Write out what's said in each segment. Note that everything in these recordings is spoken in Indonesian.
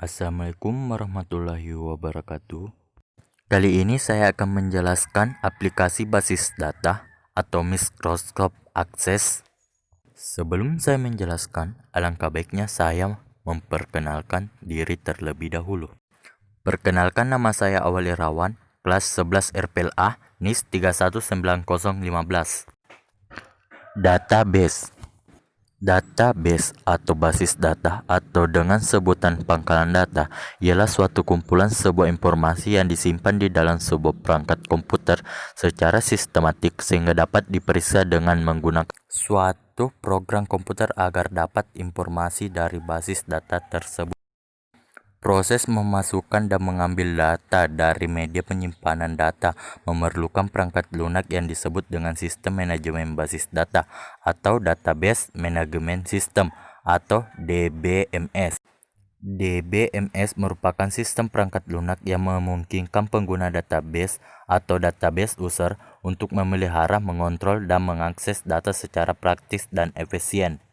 Assalamualaikum warahmatullahi wabarakatuh. Kali ini saya akan menjelaskan aplikasi basis data atau Microsoft Access. Sebelum saya menjelaskan, alangkah baiknya saya memperkenalkan diri terlebih dahulu. Perkenalkan, nama saya Awal Irawan, kelas 11 RPLA, NIS 319015. Database atau basis data atau dengan sebutan pangkalan data ialah suatu kumpulan sebuah informasi yang disimpan di dalam sebuah perangkat komputer secara sistematik sehingga dapat diperiksa dengan menggunakan suatu program komputer agar dapat informasi dari basis data tersebut. Proses memasukkan dan mengambil data dari media penyimpanan data memerlukan perangkat lunak yang disebut dengan sistem manajemen basis data atau Database Management System atau DBMS. DBMS merupakan sistem perangkat lunak yang memungkinkan pengguna database atau database user untuk memelihara, mengontrol, dan mengakses data secara praktis dan efisien.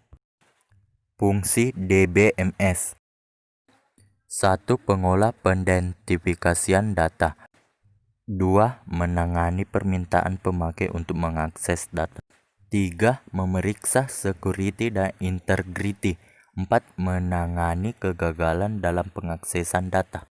Fungsi DBMS: 1. Pengolah pengidentifikasian data. 2. Menangani permintaan pemakai untuk mengakses data. 3. Memeriksa security dan integrity. 4. Menangani kegagalan dalam pengaksesan data.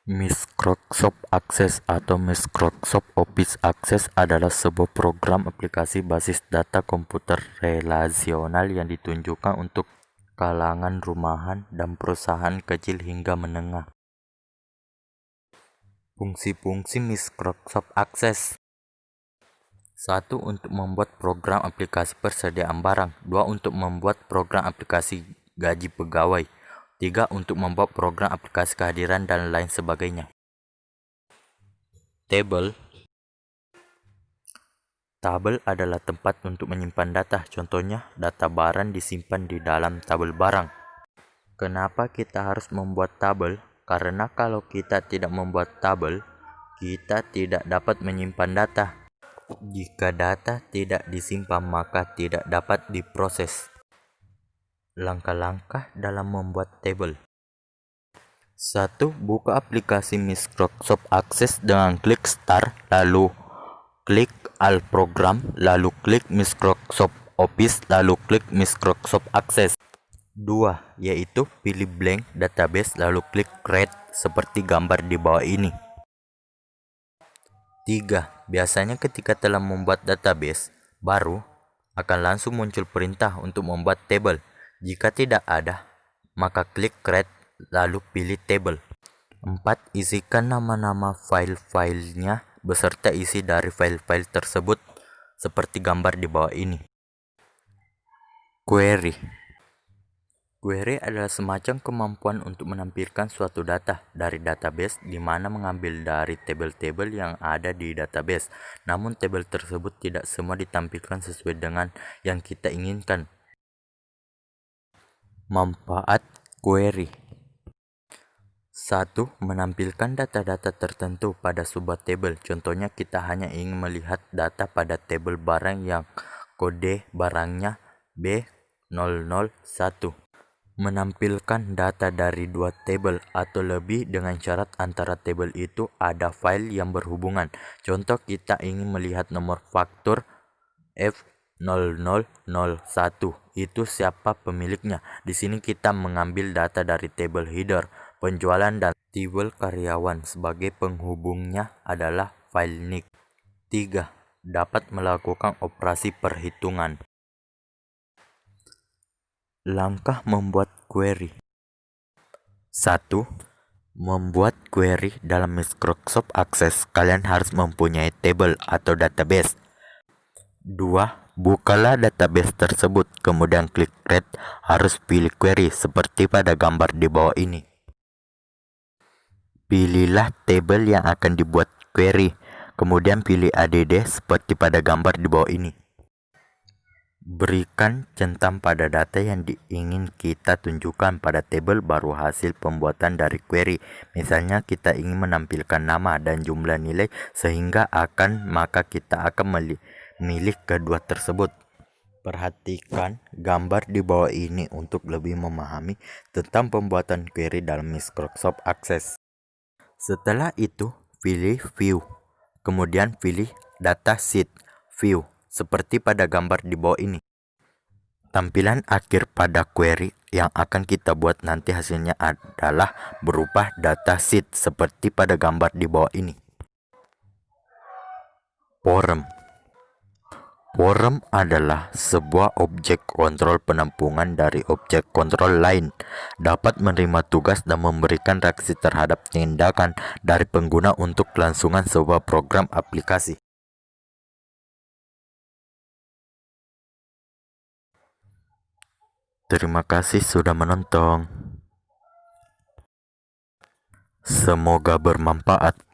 Microsoft Access atau Microsoft Office Access adalah sebuah program aplikasi basis data komputer relasional yang ditunjukkan untuk kalangan rumahan dan perusahaan kecil hingga menengah. Fungsi-fungsi Microsoft Access: 1. Untuk membuat program aplikasi persediaan barang. 2. Untuk membuat program aplikasi gaji pegawai. 3. Untuk membuat program aplikasi kehadiran dan lain sebagainya. Tabel adalah tempat untuk menyimpan data. Contohnya, data barang disimpan di dalam tabel barang. Kenapa kita harus membuat tabel? Karena kalau kita tidak membuat tabel, kita tidak dapat menyimpan data. Jika data tidak disimpan, maka tidak dapat diproses. Langkah-langkah dalam membuat tabel: 1. Buka aplikasi Microsoft Access dengan klik Start, lalu klik All Program, lalu klik Microsoft Office, lalu klik Microsoft Access. 2. Yaitu pilih blank database lalu klik create seperti gambar di bawah ini. 3. Biasanya ketika telah membuat database baru, akan langsung muncul perintah untuk membuat table. Jika tidak ada, maka klik create lalu pilih table. 4. Isikan nama-nama file-filenya beserta isi dari file-file tersebut seperti gambar di bawah ini. Query adalah semacam kemampuan untuk menampilkan suatu data dari database di mana mengambil dari tabel-tabel yang ada di database. Namun tabel tersebut tidak semua ditampilkan sesuai dengan yang kita inginkan. Manfaat query: 1. Menampilkan data-data tertentu pada sebuah tabel. Contohnya, kita hanya ingin melihat data pada tabel barang yang kode barangnya B001. Menampilkan data dari dua tabel atau lebih dengan syarat antara tabel itu ada file yang berhubungan. Contoh, kita ingin melihat nomor faktur F0001. Itu siapa pemiliknya. Di sini kita mengambil data dari tabel header, penjualan, dan tabel karyawan. Sebagai penghubungnya adalah file nick. 3. Dapat melakukan operasi perhitungan. Langkah membuat query: 1. Membuat query dalam Microsoft Access, kalian harus mempunyai tabel atau database. 2. Bukalah database tersebut, kemudian klik create, harus pilih query seperti pada gambar di bawah ini. Pilihlah tabel yang akan dibuat query, kemudian pilih add seperti pada gambar di bawah ini. Berikan centang pada data yang ingin kita tunjukkan pada tabel baru hasil pembuatan dari query. Misalnya kita ingin menampilkan nama dan jumlah nilai maka kita akan memilih kedua tersebut. Perhatikan gambar di bawah ini untuk lebih memahami tentang pembuatan query dalam Microsoft Access. Setelah itu, pilih View, kemudian pilih Datasheet View, seperti pada gambar di bawah ini. Tampilan akhir pada query yang akan kita buat nanti hasilnya adalah berupa datasheet seperti pada gambar di bawah ini. Form adalah sebuah objek kontrol penampungan dari objek kontrol lain, dapat menerima tugas dan memberikan reaksi terhadap tindakan dari pengguna untuk kelangsungan sebuah program aplikasi. Terima kasih sudah menonton. Semoga bermanfaat.